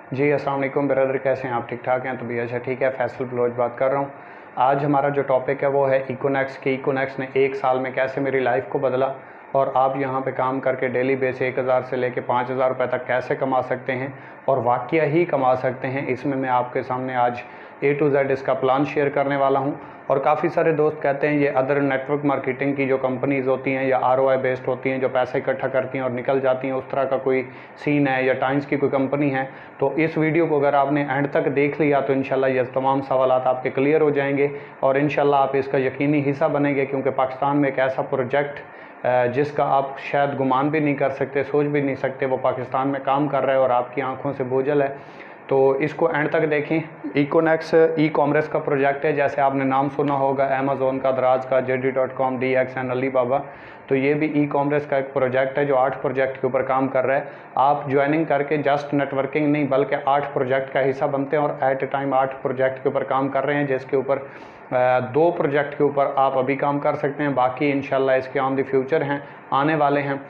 जी अस्सलाम वालेकुम ब्रदर, कैसे हैं आप? ठीक ठाक हैं? तो भी अच्छा ठीक है। फैसल बलोच बात कर रहा हूँ। आज हमारा जो टॉपिक है वो है इकोनेक्स की। इकोनेक्स ने एक साल में कैसे मेरी लाइफ को बदला और आप यहाँ पे काम करके डेली बेस 1000 से लेके 5000 रुपये तक कैसे कमा सकते हैं और वाकया ही कमा सकते हैं। इसमें मैं आपके सामने आज A to Z इसका प्लान शेयर करने वाला हूँ। और काफ़ी सारे दोस्त कहते हैं ये अदर नेटवर्क मार्केटिंग की जो कंपनीज़ होती हैं या ROI बेस्ड होती हैं जो पैसे इकट्ठा करती हैं और निकल जाती हैं, उस तरह का कोई सीन है या टाइम्स की कोई कंपनी है। तो इस वीडियो को अगर आपने एंड तक देख लिया तो इंशाल्लाह ये तमाम सवालात आपके क्लियर हो जाएंगे और इंशाल्लाह आप इसका यकीनी हिस्सा बनेंगे, क्योंकि पाकिस्तान में एक ऐसा प्रोजेक्ट जिसका आप शायद गुमान भी नहीं कर सकते, सोच भी नहीं सकते, वो पाकिस्तान में काम कर रहा है और आपकी आंखों से बोझल है। तो इसको एंड तक देखें। इकोनेक्स ई कॉमर्स का प्रोजेक्ट है, जैसे आपने नाम सुना होगा अमेज़ोन का, दराज का, JD.com, DXN, अलीबाबा। तो ये भी ई कॉमर्स का एक प्रोजेक्ट है जो 8 प्रोजेक्ट के ऊपर काम कर रहा है। आप ज्वाइनिंग करके जस्ट नेटवर्किंग नहीं बल्कि 8 प्रोजेक्ट का हिस्सा बनते हैं और एट ए टाइम 8 प्रोजेक्ट के ऊपर काम कर रहे हैं, जिसके ऊपर 2 प्रोजेक्ट के ऊपर आप अभी काम कर सकते हैं, बाकी इंशाल्लाह इसके ऑन द फ्यूचर हैं, आने वाले हैं।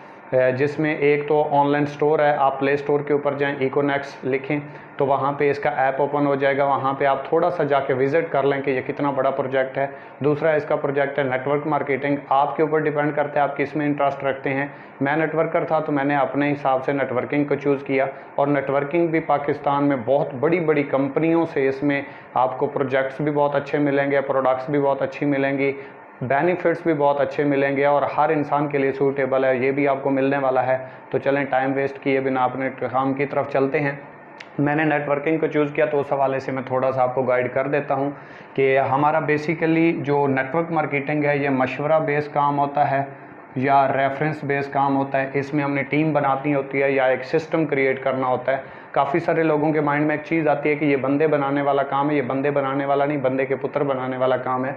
जिसमें एक तो ऑनलाइन स्टोर है, आप प्ले स्टोर के ऊपर जाएं, इकोनेक्स लिखें तो वहाँ पे इसका ऐप ओपन हो जाएगा। वहाँ पे आप थोड़ा सा जाके विज़िट कर लें कि ये कितना बड़ा प्रोजेक्ट है। दूसरा इसका प्रोजेक्ट है नेटवर्क मार्केटिंग। आपके ऊपर डिपेंड करता है आप किस में इंटरेस्ट रखते हैं। मैं नेटवर्कर था तो मैंने अपने हिसाब से नेटवर्किंग को चूज़ किया और नेटवर्किंग भी पाकिस्तान में बहुत बड़ी बड़ी कंपनियों से इसमें आपको प्रोजेक्ट्स भी बहुत अच्छे मिलेंगे, प्रोडक्ट्स भी बहुत अच्छी मिलेंगी, बेनिफिट्स भी बहुत अच्छे मिलेंगे और हर इंसान के लिए सूटेबल है, ये भी आपको मिलने वाला है। तो चलें टाइम वेस्ट किए बिना अपने काम की तरफ चलते हैं। मैंने नेटवर्किंग को चूज़ किया तो उस हवाले से मैं थोड़ा सा आपको गाइड कर देता हूं कि हमारा बेसिकली जो नेटवर्क मार्केटिंग है ये मशवरा बेस्ड काम होता है या रेफरेंस बेस्ड काम होता है। इसमें हमने टीम बनानी होती है या एक सिस्टम क्रिएट करना होता है। काफ़ी सारे लोगों के माइंड में एक चीज़ आती है कि ये बंदे बनाने वाला काम है, ये बंदे बनाने वाला नहीं, बंदे के पुत्र बनाने वाला काम है।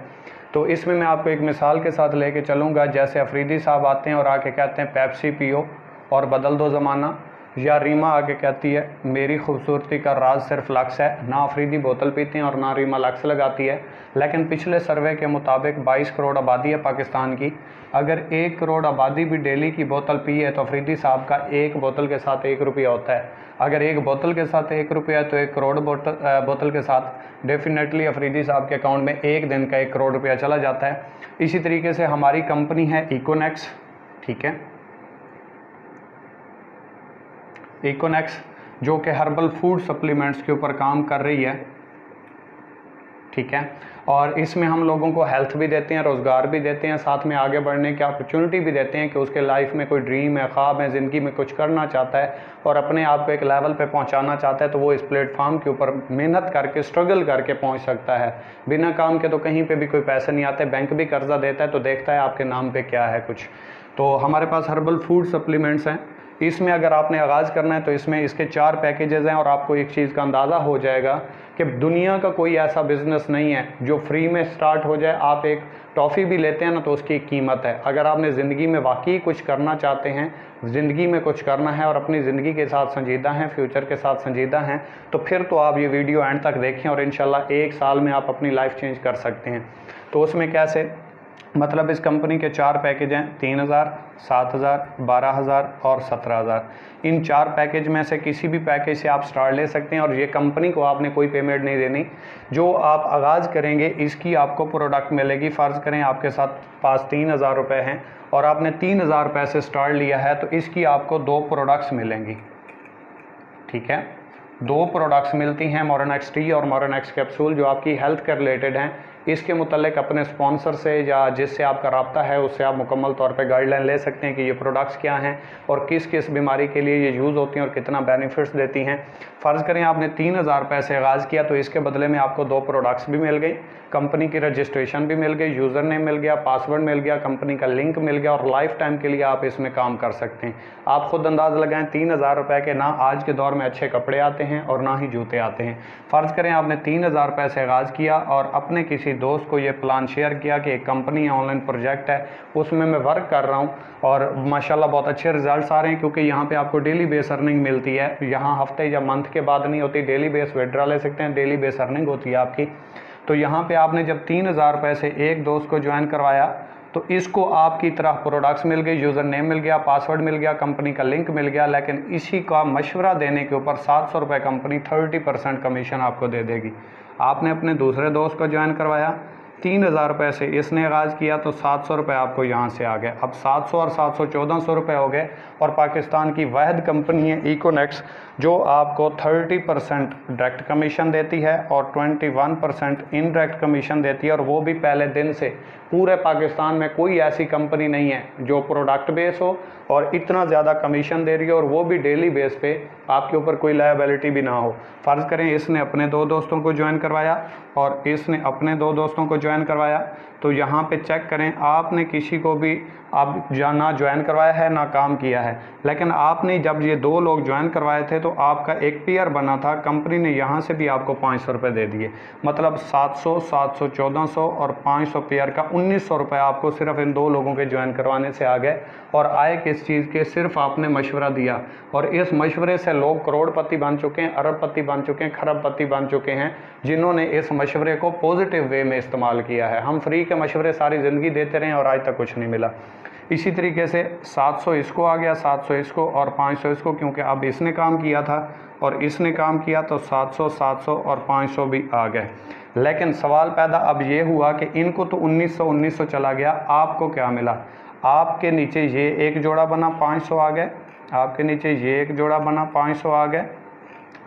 तो इसमें मैं आपको एक मिसाल के साथ लेके चलूँगा। जैसे अफरीदी साहब आते हैं और आके कहते हैं पेप्सी पियो और बदल दो ज़माना, या रीमा आके कहती है मेरी खूबसूरती का राज सिर्फ लक्स है। ना अफरीदी बोतल पीते हैं और ना रीमा लक्स लगाती है। लेकिन पिछले सर्वे के मुताबिक 22 करोड़ आबादी है पाकिस्तान की। अगर 1 करोड़ आबादी भी डेली की बोतल पी है तो अफरीदी साहब का एक बोतल के साथ 1 रुपया होता है। अगर एक बोतल के साथ 1 रुपया है तो 1 करोड़ बोतल के साथ डेफिनेटली अफरीदी साहब के अकाउंट में एक दिन का 1 करोड़ रुपया चला जाता है। इसी तरीके से हमारी कंपनी है इकोनेक्स, ठीक है, इकोनेक्स जो कि हर्बल फूड सप्लीमेंट्स के ऊपर काम कर रही है, ठीक है। और इसमें हम लोगों को हेल्थ भी देते हैं, रोज़गार भी देते हैं, साथ में आगे बढ़ने की अपॉर्चुनिटी भी देते हैं कि उसके लाइफ में कोई ड्रीम है, ख्वाब है, ज़िंदगी में कुछ करना चाहता है और अपने आप को एक लेवल पे पहुंचाना चाहता है तो वो इस प्लेटफॉर्म के ऊपर मेहनत करके, स्ट्रगल करके पहुंच सकता है। बिना काम के तो कहीं पे भी कोई पैसे नहीं आते। बैंक भी कर्जा देता है तो देखता है आपके नाम पे क्या है कुछ। तो हमारे पास हर्बल फूड सप्लीमेंट्स हैं। इसमें अगर आपने आगाज़ करना है तो इसमें इसके 4 पैकेजेस हैं और आपको एक चीज़ का अंदाज़ा हो जाएगा कि दुनिया का कोई ऐसा बिज़नेस नहीं है जो फ्री में स्टार्ट हो जाए। आप एक टॉफ़ी भी लेते हैं ना तो उसकी एक कीमत है। अगर आपने ज़िंदगी में वाकई कुछ करना चाहते हैं, ज़िंदगी में कुछ करना है और अपनी ज़िंदगी के साथ संजीदा हैं, फ्यूचर के साथ संजीदा हैं, तो फिर तो आप ये वीडियो एंड तक देखें और इंशाल्लाह 1 साल में आप अपनी लाइफ चेंज कर सकते हैं। तो उसमें कैसे, मतलब इस कंपनी के 4 पैकेज हैं, 3000, 7000, 12000 और 17000। इन 4 पैकेज में से किसी भी पैकेज से आप स्टार्ट ले सकते हैं और ये कंपनी को आपने कोई पेमेंट नहीं देनी। जो आप आगाज़ करेंगे इसकी आपको प्रोडक्ट मिलेगी। फ़र्ज़ करें आपके साथ पास 3000 रुपये हैं और आपने 3000 रुपये से स्टार्ट लिया है तो इसकी आपको 2 प्रोडक्ट्स मिलेंगी, ठीक है। 2 प्रोडक्ट्स मिलती हैं, मोरनेक्स टी और मोरनेक्स कैप्सूल, जो आपकी हेल्थ के रिलेटेड हैं। इसके मुतल्लिक अपने स्पॉन्सर से या जिससे आपका राब्ता है उससे आप मुकम्मल तौर पे गाइडलाइन ले सकते हैं कि ये प्रोडक्ट्स क्या हैं और किस किस बीमारी के लिए ये यूज़ होती हैं और कितना बेनिफिट्स देती हैं। फ़र्ज़ करें आपने 3000 रुपये से आगाज़ किया तो इसके बदले में आपको 2 प्रोडक्ट्स भी मिल गई, कंपनी की रजिस्ट्रेशन भी मिल गई, यूज़र नेम मिल गया, पासवर्ड मिल गया, कंपनी का लिंक मिल गया और लाइफ टाइम के लिए आप इसमें काम कर सकते हैं। आप खुद अंदाज़ लगाएं, 3000 रुपये के ना आज के दौर में अच्छे कपड़े आते हैं और ना ही जूते आते हैं। फ़र्ज़ करें आपने 3000 रुपये से आगाज़ किया और अपने किसी दोस्त को ये प्लान शेयर किया कि एक कंपनी है, ऑनलाइन प्रोजेक्ट है, उसमें मैं वर्क कर रहा हूँ और माशाल्लाह बहुत अच्छे रिजल्ट्स आ रहे हैं, क्योंकि यहाँ पे आपको डेली बेस अर्निंग मिलती है। यहाँ हफ्ते या मंथ के बाद नहीं होती, डेली बेस विड्रॉ ले सकते हैं, डेली बेस अर्निंग होती है आपकी। तो यहाँ पे आपने जब 3000 रुपये से एक दोस्त को ज्वाइन करवाया तो इसको आपकी तरह प्रोडक्ट्स मिल गई, यूज़र नेम मिल गया, पासवर्ड मिल गया, कंपनी का लिंक मिल गया, लेकिन इसी का मशवरा देने के ऊपर 700 रुपये कंपनी 30% कमीशन आपको दे देगी। आपने अपने दूसरे दोस्त को ज्वाइन करवाया, 3000 रुपये से इसने आगाज़ किया तो 700 रुपये आपको यहाँ से आ गए। अब 700 और 700 1400 रुपये हो गए। और पाकिस्तान की वाहिद कंपनी है इकोनेक्स जो आपको 30% डायरेक्ट कमीशन देती है और 21% इनडायरेक्ट कमीशन देती है, और वो भी पहले दिन से। पूरे पाकिस्तान में कोई ऐसी कंपनी नहीं है जो प्रोडक्ट बेस हो और इतना ज़्यादा कमीशन दे रही है, और वो भी डेली बेस पे, आपके ऊपर कोई लायबिलिटी भी ना हो। फ़र्ज़ करें इसने अपने 2 दोस्तों को ज्वाइन करवाया और इसने अपने 2 दोस्तों को ज्वाइन करवाया, तो यहाँ पे चेक करें आपने किसी को भी अब ना ज्वाइन करवाया है ना काम किया है, लेकिन आपने जब ये 2 लोग ज्वाइन करवाए थे तो आपका एक पेयर बना था, कंपनी ने यहाँ से भी आपको 500 रुपये दे दिए। मतलब 700, 700, 1400 और 500 पेयर का 1900 रुपये आपको सिर्फ इन 2 लोगों के ज्वाइन करवाने से आ गए। और आए किस चीज़ के? सिर्फ आपने मशवरा दिया, और इस मशवरे से लोग करोड़पति बन चुके हैं, अरबपति बन चुके हैं, खरबपति बन चुके हैं, जिन्होंने इस मशवरे को पॉजिटिव वे में इस्तेमाल किया है। हम फ्री के मशवरे सारी ज़िंदगी देते रहे और आज तक कुछ नहीं मिला। इसी तरीके से 700 इसको आ गया, 700 इसको और 500 इसको, क्योंकि अब इसने काम किया था और इसने काम किया तो 700, 700 और 500 भी आ गए। लेकिन सवाल पैदा अब ये हुआ कि इनको तो 1900 चला गया, आपको क्या मिला? आपके नीचे ये एक जोड़ा बना, 500 आ गए, आपके नीचे ये एक जोड़ा बना, 500 आ गए।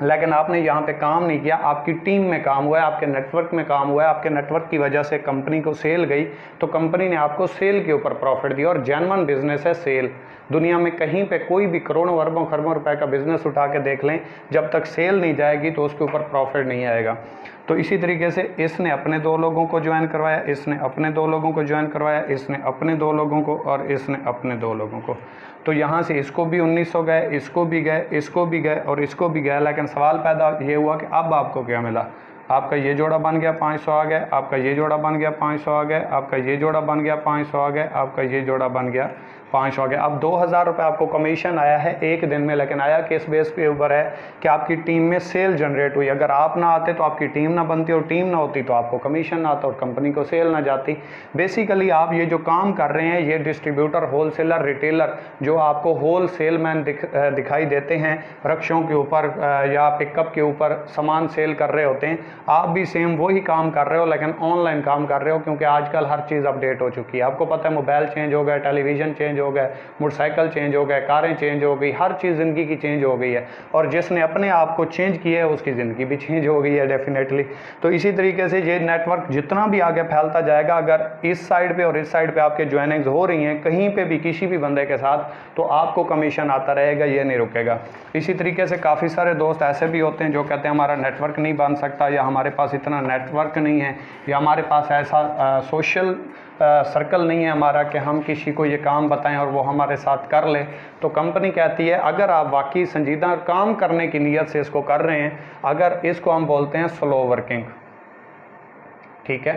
लेकिन आपने यहाँ पे काम नहीं किया, आपकी टीम में काम हुआ है, आपके नेटवर्क में काम हुआ है, आपके नेटवर्क की वजह से कंपनी को सेल गई, तो कंपनी ने आपको सेल के ऊपर प्रॉफिट दिया। और जेन्युइन बिजनेस है सेल। दुनिया में कहीं पे कोई भी करोड़ों अरबों खरबों रुपए का बिजनेस उठा के देख लें, जब तक सेल नहीं जाएगी तो उसके ऊपर प्रॉफिट नहीं आएगा। तो इसी तरीके से इसने अपने 2 लोगों को ज्वाइन करवाया, इसने अपने 2 लोगों को ज्वाइन करवाया, इसने अपने 2 लोगों को और इसने अपने 2 लोगों को। तो यहाँ से इसको भी 1900 गए, इसको भी गए, इसको भी गए और इसको भी गए। लेकिन सवाल पैदा ये हुआ कि अब आपको क्या मिला? आपका ये जोड़ा बन गया, 500 आ गए, आपका ये जोड़ा बन गया, 500 आ गए, आपका ये जोड़ा बन गया, 500 आ गए, आपका ये जोड़ा बन गया, 500 आ गया। अब 2000 रुपये आपको कमीशन आया है एक दिन में, लेकिन आया किस बेस पे ऊपर है कि आपकी टीम में सेल जनरेट हुई। अगर आप ना आते तो आपकी टीम ना बनती, और टीम ना होती तो आपको कमीशन ना आता और कंपनी को सेल ना जाती। बेसिकली आप ये जो काम कर रहे हैं, ये डिस्ट्रीब्यूटर, होलसेलर, रिटेलर जो आपको होल सेल मैन दिखाई देते हैं, रक्षों के ऊपर या पिकअप के ऊपर सामान सेल कर रहे होते हैं, आप भी सेम वही काम कर रहे हो, लेकिन ऑनलाइन काम कर रहे हो, क्योंकि आजकल हर चीज़ अपडेट हो चुकी है। आपको पता है मोबाइल चेंज हो गया, टेलीविज़न चेंज हो गए, मोटरसाइकिल चेंज हो गए, कारें चेंज हो गई, हर चीज़ ज़िंदगी की चेंज हो गई है। और जिसने अपने आप को चेंज किया है उसकी ज़िंदगी भी चेंज हो गई है डेफिनेटली। तो इसी तरीके से ये नेटवर्क जितना भी आगे फैलता जाएगा, अगर इस साइड पे और इस साइड पे आपके ज्वाइनिंग्स हो रही हैं कहीं पे भी किसी भी बंदे के साथ, तो आपको कमीशन आता रहेगा, ये नहीं रुकेगा। इसी तरीके से काफ़ी सारे दोस्त ऐसे भी होते हैं जो कहते हैं हमारा नेटवर्क नहीं बन सकता, या हमारे पास इतना नेटवर्क नहीं है, या हमारे पास ऐसा सोशल सर्कल नहीं है हमारा कि हम किसी को ये काम बताएं और वो हमारे साथ कर ले। तो कंपनी कहती है अगर आप वाकई संजीदा काम करने की नीयत से इसको कर रहे हैं, अगर इसको हम बोलते हैं स्लो वर्किंग, ठीक है,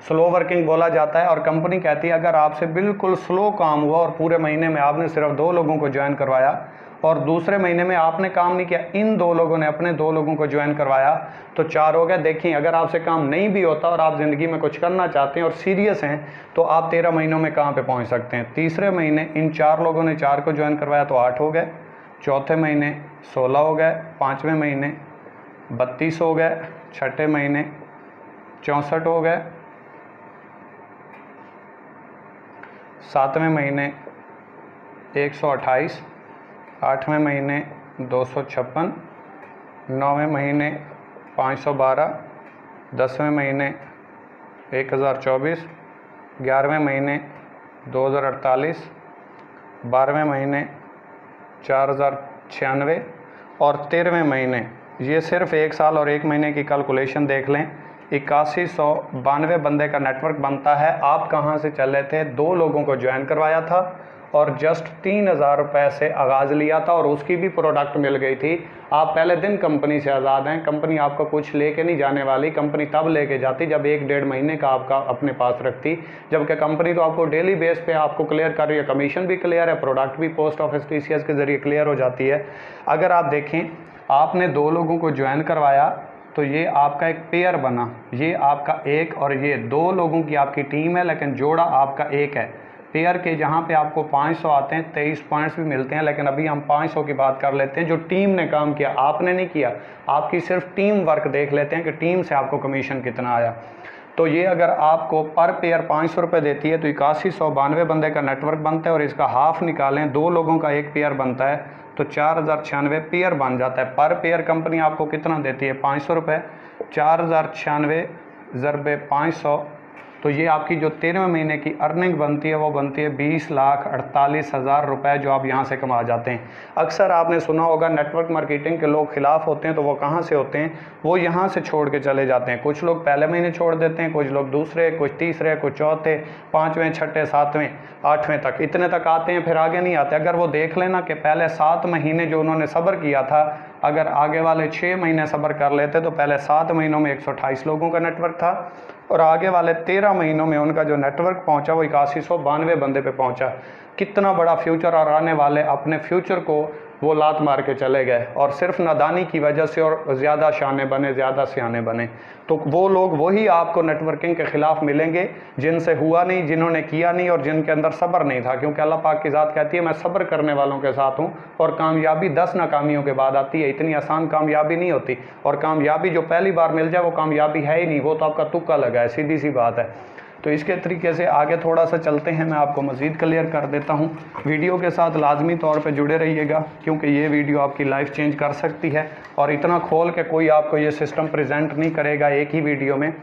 स्लो वर्किंग बोला जाता है। और कंपनी कहती है अगर आपसे बिल्कुल स्लो काम हुआ और पूरे महीने में आपने सिर्फ 2 लोगों को ज्वाइन करवाया और दूसरे महीने में आपने काम नहीं किया, इन 2 लोगों ने अपने 2 लोगों को ज्वाइन करवाया, तो 4 हो गए। देखिए अगर आपसे काम नहीं भी होता और आप ज़िंदगी में कुछ करना चाहते हैं और सीरियस हैं, तो आप 13 महीनों में कहाँ पे पहुँच सकते हैं। तीसरे महीने इन 4 लोगों ने 4 को ज्वाइन करवाया तो 8 हो गए, चौथे महीने 16 हो गए, 5वें महीने 32 हो गए, छठे महीने 64 हो गए, 7वें महीने 128, 8वें महीने 256, 9वें महीने 512, 10वें महीने 1024, 11वें महीने 2048, 12वें महीने 4096 और 13वें महीने, ये सिर्फ 1 साल और 1 महीने की कैलकुलेशन देख लें, 8192 बंदे का नेटवर्क बनता है। आप कहाँ से चले थे? 2 लोगों को ज्वाइन करवाया था और जस्ट 3000 रुपये से आगाज़ लिया था और उसकी भी प्रोडक्ट मिल गई थी। आप पहले दिन कंपनी से आज़ाद हैं, कंपनी आपको कुछ लेके नहीं जाने वाली, कंपनी तब लेके जाती जब 1-1.5 महीने का आपका अपने पास रखती, जबकि कंपनी तो आपको डेली बेस पे आपको क्लियर कर रही है, कमीशन भी क्लियर है, प्रोडक्ट भी पोस्ट ऑफिस TCS के ज़रिए क्लियर हो जाती है। अगर आप देखें आपने 2 लोगों को ज्वाइन करवाया तो ये आपका एक पेयर बना, ये आपका एक और ये दो लोगों की आपकी टीम है, लेकिन जोड़ा आपका एक है। पेयर के जहाँ पे आपको 500 आते हैं, 23 पॉइंट्स भी मिलते हैं, लेकिन अभी हम 500 की बात कर लेते हैं जो टीम ने काम किया, आपने नहीं किया, आपकी सिर्फ टीम वर्क देख लेते हैं कि टीम से आपको कमीशन कितना आया। तो ये अगर आपको पर पेयर 500 रुपये देती है तो 8192 बंदे का नेटवर्क बनता है, और इसका हाफ निकालें, दो लोगों का एक पेयर बनता है तो 4096 पेयर बन जाता है। पर पेयर कंपनी आपको कितना देती है? 500 रुपये। 4096 ज़रबे 500, तो ये आपकी जो 13वें महीने की अर्निंग बनती है वो बनती है 20,48,000 रुपये, जो आप यहाँ से कमा जाते हैं। अक्सर आपने सुना होगा नेटवर्क मार्केटिंग के लोग खिलाफ होते हैं, तो वो कहाँ से होते हैं? वो यहाँ से छोड़ के चले जाते हैं। कुछ लोग पहले महीने छोड़ देते हैं, कुछ लोग दूसरे, कुछ तीसरे, कुछ चौथे, 5वें, 6ठे, 7वें, 8वें तक, इतने तक आते हैं, फिर आगे नहीं आते। अगर वो देख लेना कि पहले 7 महीने जो उन्होंने सब्र किया था, अगर आगे वाले 6 महीने सब्र कर लेते तो पहले 7 महीनों में 128 लोगों का नेटवर्क था, और आगे वाले 13 महीनों में उनका जो नेटवर्क पहुंचा वो 8192 बंदे पे पहुंचा। कितना बड़ा फ्यूचर, और आने वाले अपने फ्यूचर को वो लात मार के चले गए, और सिर्फ नादानी की वजह से और ज़्यादा शाने बने, ज़्यादा सियाने बने। तो वो लोग वही आपको नेटवर्किंग के ख़िलाफ़ मिलेंगे जिनसे हुआ नहीं, जिन्होंने किया नहीं, और जिनके अंदर सब्र नहीं था। क्योंकि अल्लाह पाक की ज़ात कहती है मैं सब्र करने वालों के साथ हूँ, और कामयाबी 10 नाकामियों के बाद आती है। इतनी आसान कामयाबी नहीं होती, और कामयाबी जो पहली बार मिल जाए वो कामयाबी है ही नहीं, वो तो आपका तुक्का लगा है, सीधी सी बात है। तो इसके तरीके से आगे थोड़ा सा चलते हैं, मैं आपको मज़ीद क्लियर कर देता हूँ। वीडियो के साथ लाजमी तौर पे जुड़े रहिएगा, क्योंकि ये वीडियो आपकी लाइफ चेंज कर सकती है, और इतना खोल के कोई आपको ये सिस्टम प्रेजेंट नहीं करेगा एक ही वीडियो में।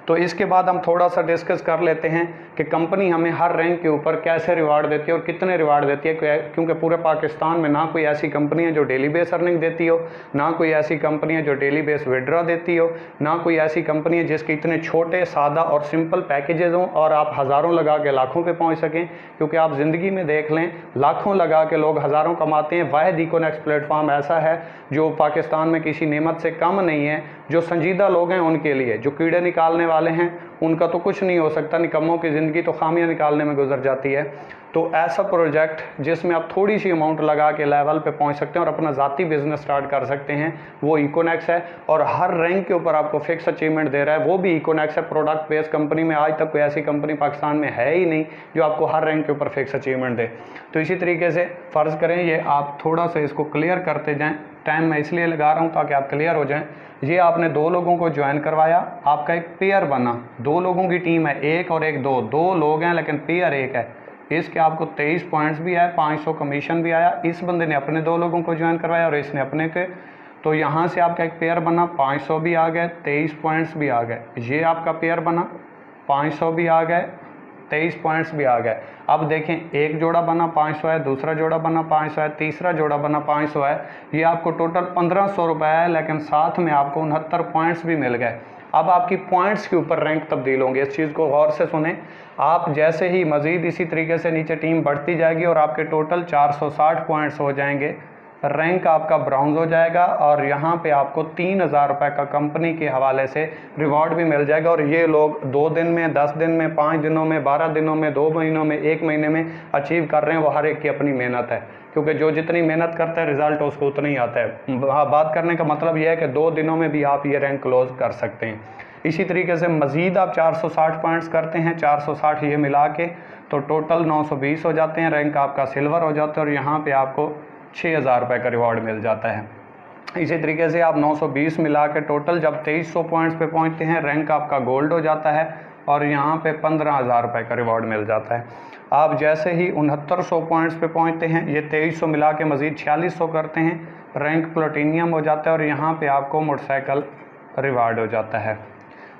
तो इसके बाद हम थोड़ा सा डिस्कस कर लेते हैं कि कंपनी हमें हर रैंक के ऊपर कैसे रिवार्ड देती है और कितने रिवार्ड देती है। क्योंकि पूरे पाकिस्तान में ना कोई ऐसी कंपनी है जो डेली बेस अर्निंग देती हो, ना कोई ऐसी कंपनी है जो डेली बेस विड्रॉ देती हो, ना कोई ऐसी कंपनी है जिसके इतने छोटे, सादा और सिंपल पैकेजेस हों और आप हज़ारों लगा के लाखों पे पहुंच सकें। क्योंकि आप ज़िंदगी में देख लें, लाखों लगा के लोग हज़ारों कमाते हैं। वाहिद इकोनेक्स प्लेटफॉर्म ऐसा है जो पाकिस्तान में किसी नेमत से कम नहीं है। जो संजीदा लोग हैं उनके लिए, जो कीड़े निकालने वाले हैं उनका तो कुछ नहीं हो सकता, निकम्मों की ज़िंदगी तो खामियां निकालने में गुजर जाती है। तो ऐसा प्रोजेक्ट जिसमें आप थोड़ी सी अमाउंट लगा के लेवल पे पहुंच सकते हैं और अपना ज़ाती बिजनेस स्टार्ट कर सकते हैं, वो इकोनेक्स है। और हर रैंक के ऊपर आपको फिक्स अचीवमेंट दे रहा है, वो भी इकोनेक्स है। प्रोडक्ट बेस्ड कंपनी में आज तक कोई ऐसी कंपनी पाकिस्तान में है ही नहीं जो आपको हर रैंक के ऊपर फिक्स अचीवमेंट दे। तो इसी तरीके से फ़र्ज़ करें, ये आप थोड़ा सा इसको क्लियर करते जाएँ। टाइम मैं इसलिए लगा रहा हूँ ताकि आप क्लियर हो जाएँ। ये आपने 2 लोगों को ज्वाइन करवाया, आपका एक पेयर बना, 2 लोगों की टीम है, एक और एक, 2 लोग हैं लेकिन पेयर एक है। इसके आपको 23 पॉइंट्स भी आए, 500 कमीशन भी आया। इस बंदे ने अपने 2 लोगों को ज्वाइन करवाया और इसने अपने के, तो यहाँ से आपका एक पेयर बना, 500 भी आ गए, 23 पॉइंट्स भी आ गए। ये आपका पेयर बना, 500 भी आ गए, 23 पॉइंट्स भी आ गए। अब देखें, एक जोड़ा बना 500 है, दूसरा जोड़ा बना 500 है, तीसरा जोड़ा बना 500 है। ये आपको टोटल 1500 रुपये है, लेकिन साथ में आपको 69 पॉइंट्स भी मिल गए। अब आपकी पॉइंट्स के ऊपर रैंक तब्दील होंगे। इस चीज़ को गौर से सुने। आप जैसे ही मज़ीद इसी तरीके से नीचे टीम बढ़ती जाएगी और आपके टोटल 460 पॉइंट्स हो जाएंगे, रैंक आपका ब्राउन्ज हो जाएगा, और यहाँ पे आपको 3000 रुपये का कंपनी के हवाले से रिवॉर्ड भी मिल जाएगा। और ये लोग 2 दिन में, 10 दिन में, 5 दिनों में, 12 दिनों में, 2 महीनों में, 1 महीने में अचीव कर रहे हैं। वो हर एक की अपनी मेहनत है, क्योंकि जो जितनी मेहनत करता है रिज़ल्ट उसको उतना ही आता है। बात करने का मतलब यह है कि 2 दिनों में भी आप ये रैंक क्लोज कर सकते हैं। इसी तरीके से मज़ीद आप 460 पॉइंट्स करते हैं, 460 ये मिला के तो टोटल 920 हो जाते हैं, रैंक आपका सिल्वर हो जाता है, और यहाँ पे आपको 6000 रुपये का रिवॉर्ड मिल जाता है। इसी तरीके से आप 920 मिला के टोटल जब 2300 पॉइंट्स पे पहुँचते हैं, रैंक आपका गोल्ड हो जाता है, और यहाँ पे 15000 रुपये का रिवॉर्ड मिल जाता है। आप जैसे ही 6900 पॉइंट्स पे पहुँचते हैं, ये 2300 मिला के मज़ीद 4600 करते हैं, रैंक प्लेटिनियम हो जाता है, और यहाँ पे आपको मोटरसाइकिल रिवार्ड हो जाता है।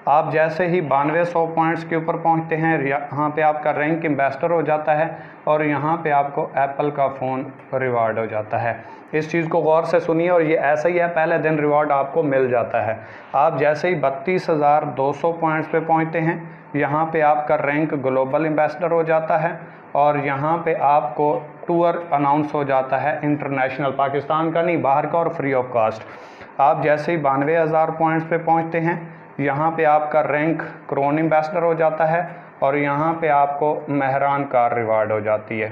आप जैसे ही 9200 पॉइंट्स के ऊपर पहुंचते हैं, यहाँ पे आपका रैंक एम्बेसडर हो जाता है, और यहाँ पे आपको एप्पल का फ़ोन रिवार्ड हो जाता है। इस चीज़ को गौर से सुनिए, और ये ऐसा ही है, पहले दिन रिवार्ड आपको मिल जाता है। आप जैसे ही 32,200 पॉइंट्स पे पहुँचते हैं, यहाँ पे आपका रैंक ग्लोबल एम्बेसडर हो जाता है, और यहाँ पे आपको टूर अनाउंस हो जाता है, इंटरनेशनल, पाकिस्तान का नहीं, बाहर का, और फ्री ऑफ कास्ट। आप जैसे ही 92,000 पॉइंट्स पे पहुँचते हैं, यहाँ पे आपका रैंक क्रोन एम्बेसडर हो जाता है, और यहाँ पे आपको मेहरान कार रिवार्ड हो जाती है।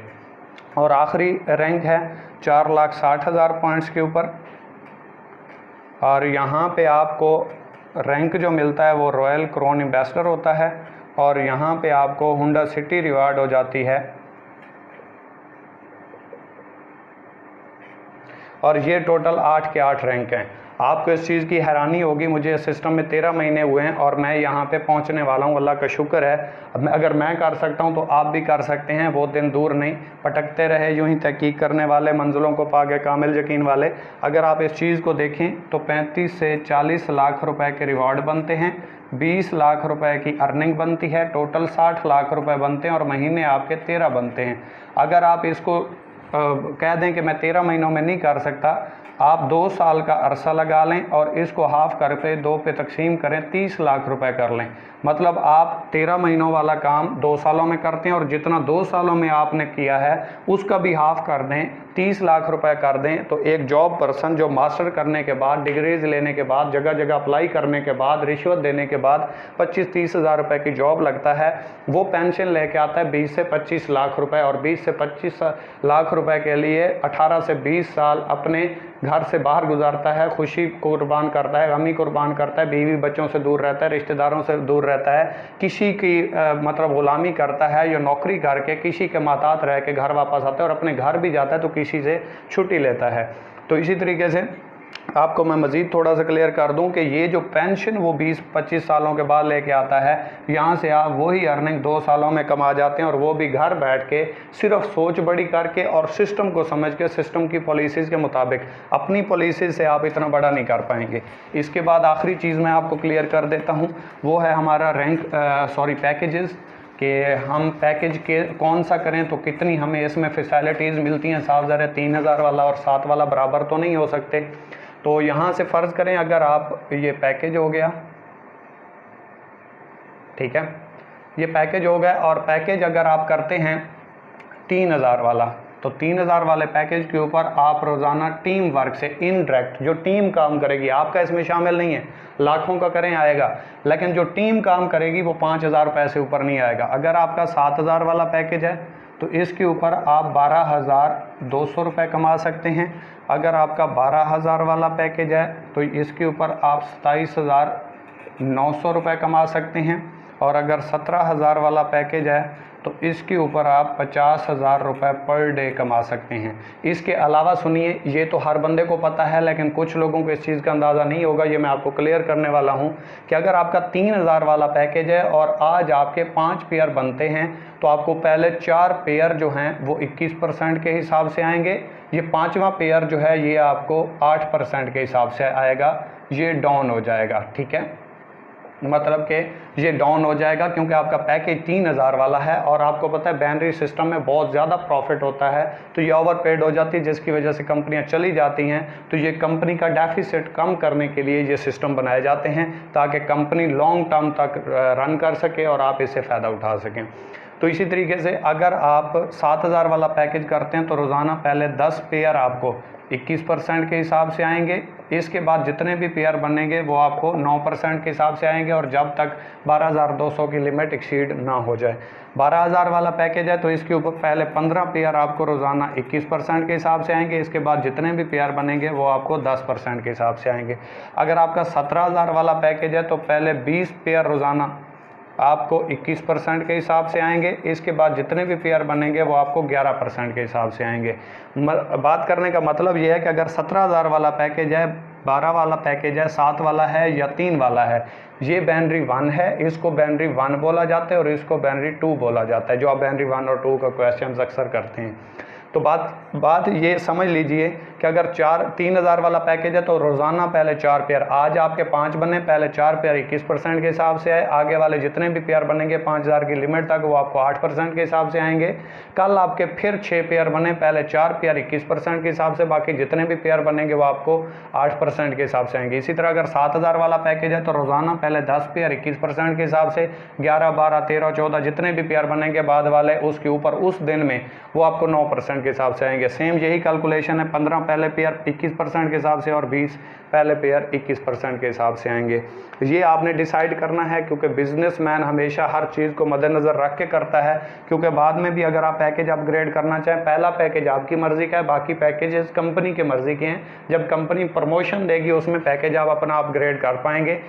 और आखिरी रैंक है 4,60,000 पॉइंट्स के ऊपर, और यहाँ पे आपको रैंक जो मिलता है वो रॉयल क्राउन एम्बेसडर होता है, और यहाँ पे आपको हुंडा सिटी रिवार्ड हो जाती है। और ये टोटल 8 के 8 रैंक हैं। आपको इस चीज़ की हैरानी होगी, मुझे सिस्टम में 13 महीने हुए हैं और मैं यहाँ पे पहुँचने वाला हूँ, अल्लाह का शुक्र है। अब अगर मैं कर सकता हूँ तो आप भी कर सकते हैं। बहुत दिन दूर नहीं, भटकते रहे यूँ ही तहकीक करने वाले, मंजिलों को पाके कामिल यकीन वाले। अगर आप इस चीज़ को देखें तो 35 से 40 लाख रुपए के रिवार्ड बनते हैं, 20 लाख रुपए की अर्निंग बनती है, टोटल 60 लाख रुपए बनते हैं और महीने आपके 13 बनते हैं। अगर आप इसको कह दें कि मैं 13 महीनों में नहीं कर सकता, आप 2 साल का अरसा लगा लें और इसको हाफ करके 2 पे तकसीम करें, 30 लाख रुपए कर लें। मतलब आप 13 महीनों वाला काम 2 सालों में करते हैं और जितना 2 सालों में आपने किया है उसका भी हाफ कर दें, 30 लाख रुपए कर दें। तो एक जॉब पर्सन जो मास्टर करने के बाद, डिग्रीज लेने के बाद, जगह जगह अप्लाई करने के बाद, रिश्वत देने के बाद 25-30 हज़ार रुपये की जॉब लगता है, वो पेंशन लेके आता है 20 से 25 लाख रुपए। और 20 से 25 लाख रुपए के लिए 18 से 20 साल अपने घर से बाहर गुजारता है, खुशी कुर्बान करता है, गमी कुर्बान करता है, बीवी बच्चों से दूर रहता है, रिश्तेदारों से दूर रहता है, किसी की मतलब गुलामी करता है या नौकरी करके किसी के माताहत रह के घर वापस आता है, और अपने घर भी जाता है तो किसी से छुट्टी लेता है। तो इसी तरीके से आपको मैं मज़ीद थोड़ा सा क्लियर कर दूं कि ये जो पेंशन वो 20-25 सालों के बाद लेके आता है, यहाँ से आप वही अर्निंग 2 सालों में कमा जाते हैं, और वो भी घर बैठ के सिर्फ सोच बड़ी करके और सिस्टम को समझ के, सिस्टम की पॉलिसीज़ के मुताबिक। अपनी पॉलिसी से आप इतना बड़ा नहीं कर पाएंगे। इसके बाद आखिरी चीज़ मैं आपको क्लियर कर देता हूँ, वो है हमारा पैकेजेस, कि हम पैकेज के कौन सा करें तो कितनी हमें इसमें फैसिलिटीज़ मिलती हैं। साफ ज़रा 3000 वाला और 7 वाला बराबर तो नहीं हो सकते। तो यहाँ से फ़र्ज़ करें अगर आप, ये पैकेज हो गया, ठीक है, ये पैकेज हो गया, और पैकेज अगर आप करते हैं 3000 वाला, तो 3000 वाले पैकेज के ऊपर आप रोज़ाना टीम वर्क से इनडायरेक्ट जो टीम काम करेगी, आपका इसमें शामिल नहीं है, लाखों का करें आएगा, लेकिन जो टीम काम करेगी वो 5000 रुपये से ऊपर नहीं आएगा। अगर आपका 7000 वाला पैकेज है तो इसके ऊपर आप 12,200 रुपये कमा सकते हैं। अगर आपका 12,000 वाला पैकेज है तो इसके ऊपर आप 27,900 रुपये कमा सकते हैं। और अगर 17,000 वाला पैकेज है तो इसके ऊपर आप 50,000 रुपये पर डे कमा सकते हैं। इसके अलावा सुनिए, ये तो हर बंदे को पता है, लेकिन कुछ लोगों को इस चीज़ का अंदाज़ा नहीं होगा, ये मैं आपको क्लियर करने वाला हूँ कि अगर आपका 3000 वाला पैकेज है और आज आपके 5 पेयर बनते हैं तो आपको पहले 4 पेयर जो हैं वो 21% के हिसाब से आएंगे। ये 5वां पेयर जो है ये आपको 8% के हिसाब से आएगा, ये डाउन हो जाएगा, ठीक है। मतलब कि ये डाउन हो जाएगा क्योंकि आपका पैकेज 3000 वाला है, और आपको पता है बाइनरी सिस्टम में बहुत ज़्यादा प्रॉफिट होता है, तो ये ओवरपेड हो जाती है, जिसकी वजह से कंपनियां चली जाती हैं। तो ये कंपनी का डेफिसिट कम करने के लिए ये सिस्टम बनाए जाते हैं ताकि कंपनी लॉन्ग टर्म तक रन कर सके और आप इससे फ़ायदा उठा सकें। तो इसी तरीके से अगर आप 7000 वाला पैकेज करते हैं तो रोज़ाना पहले 10 पेयर आपको 21% के हिसाब से आएंगे। इसके बाद जितने भी पेयर बनेंगे वो आपको 9% के हिसाब से आएंगे, और जब तक 12,200 की लिमिट एक्सीड ना हो जाए। 12,000 वाला पैकेज है तो इसके ऊपर पहले 15 पेयर आपको रोज़ाना 21% के हिसाब से आएंगे। इसके बाद जितने भी पेयर बनेंगे वो आपको 10% के हिसाब से आएंगे। अगर आपका 17,000 वाला पैकेज है तो पहले 20 पेयर रोज़ाना आपको 21% के हिसाब से आएंगे। इसके बाद जितने भी पेयर बनेंगे वो आपको 11% के हिसाब से आएंगे। बात करने का मतलब ये है कि अगर 17,000 वाला पैकेज है, 12 वाला पैकेज है, 7 वाला है या 3 वाला है, ये बाइनरी 1 है, इसको बाइनरी 1 बोला जाता है और इसको बाइनरी 2 बोला जाता है, जो आप बाइनरी 1 और 2 का क्वेश्चन अक्सर करते हैं। तो बात ये समझ लीजिए कि अगर 3000 वाला पैकेज है तो रोज़ाना पहले 4 पेयर, आज आपके 5 बने, पहले 4 पेयर 21% के हिसाब से आए, आगे वाले जितने भी पेयर बनेंगे 5000 की लिमिट तक वो आपको 8% के हिसाब से आएंगे। कल आपके फिर 6 पेयर बने, पहले 4 पेयर 21% के हिसाब से, बाकी जितने भी पेयर बनेंगे वो आपको 8% के हिसाब से आएंगे। इसी तरह अगर 7000 वाला पैकेज है तो रोज़ाना पहले 10 पेयर 21% के हिसाब से, 11, 12, 13, 14 जितने भी पेयर बनेंगे बाद वाले उसके ऊपर उस दिन में वो आपको 9% 21% के हिसाब से आएंगे। सेम यही कैलकुलेशन है, 15 पहले पेयर 21% के हिसाब से और 20 पहले पेयर 21% के हिसाब से आएंगे। ये आपने डिसाइड करना है, क्योंकि बिजनेसमैन हमेशा हर चीज़ को मद्देनज़र रख के करता है, क्योंकि बाद में भी अगर आप पैकेज अपग्रेड करना चाहें, पहला पैकेज आपकी मर्ज़ी का है, बाकी पैकेजेस कंपनी के मर्ज़ी के हैं। जब कंपनी प्रमोशन देगी उसमें पैकेज आप अपना अपग्रेड कर पाएंगे।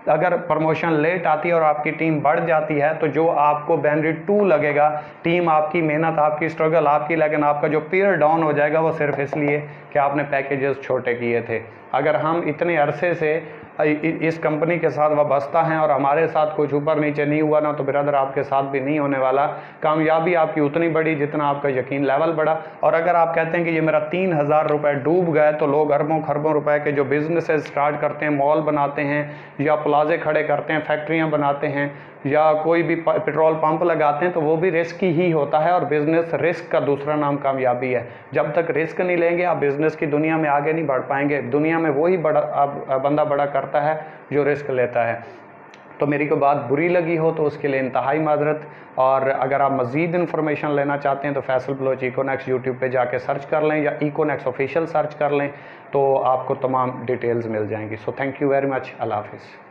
अगर प्रमोशन लेट आती है और आपकी टीम बढ़ जाती है तो जो आपको बेनिफिट 2 लगेगा, टीम आपकी मेहनत, आपकी स्ट्रगल आपकी, लेकिन आपका जो पीयर डाउन हो जाएगा वो सिर्फ इसलिए कि आपने पैकेजेस छोटे किए थे। अगर हम इतने अरसे से इस कंपनी के साथ वाबस्ता हैं और हमारे साथ कुछ ऊपर नीचे नहीं हुआ ना, तो ब्रदर आपके साथ भी नहीं होने वाला। कामयाबी आपकी उतनी बड़ी जितना आपका यकीन लेवल बढ़ा। और अगर आप कहते हैं कि ये मेरा 3000 रुपये डूब गए, तो लोग अरबों खरबों रुपए के जो बिजनेसेस स्टार्ट करते हैं, मॉल बनाते हैं या प्लाजे खड़े करते हैं, फैक्ट्रियाँ बनाते हैं या कोई भी पेट्रोल पंप लगाते हैं, तो वो भी रिस्क ही होता है। और बिजनेस रिस्क का दूसरा नाम कामयाबी है। जब तक रिस्क नहीं लेंगे आप बिजनेस की दुनिया में आगे नहीं बढ़ पाएंगे। दुनिया में वही बंदा बड़ा करता है जो रिस्क लेता है। तो मेरी कोई बात बुरी लगी हो तो उसके लिए इंतहाई माजरत। और अगर आप मज़ीद इन्फॉर्मेशन लेना चाहते हैं तो फैसल बलोच इकोनेक्स यूट्यूब पे जाके सर्च कर लें या इकोनेक्स ऑफिशियल सर्च कर लें, तो आपको तमाम डिटेल्स मिल जाएंगी। So thank you very much. अल्लाह हाफिज़।